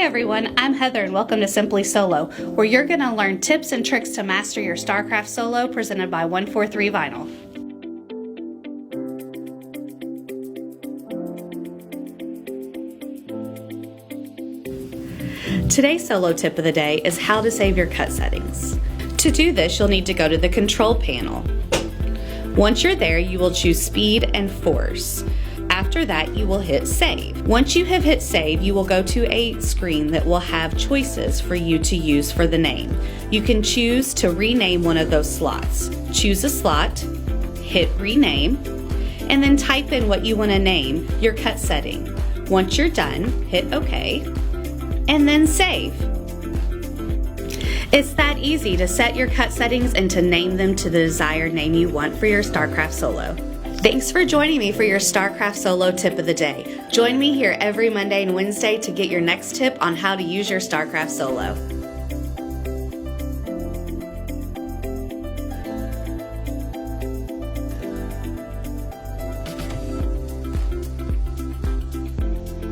everyone, I'm Heather and welcome to Simply Solo, where you're going to learn tips and tricks to master your StarCraft Solo presented by 143 Vinyl. Today's solo tip of the day is how to save your cut settings. To do this, you'll need to go to the control panel. Once you're there, you will choose speed and force. After that, you will hit save. Once you have hit save, you will go to a screen that will have choices for you to use for the name. You can choose to rename one of those slots. Choose a slot, hit rename, and then type in what you want to name your cut setting. Once you're done, hit OK, and then save. It's that easy to set your cut settings and to name them to the desired name you want for your StarCraft Solo. Thanks for joining me for your StarCraft Solo tip of the day. Join me here every Monday and Wednesday to get your next tip on how to use your StarCraft Solo.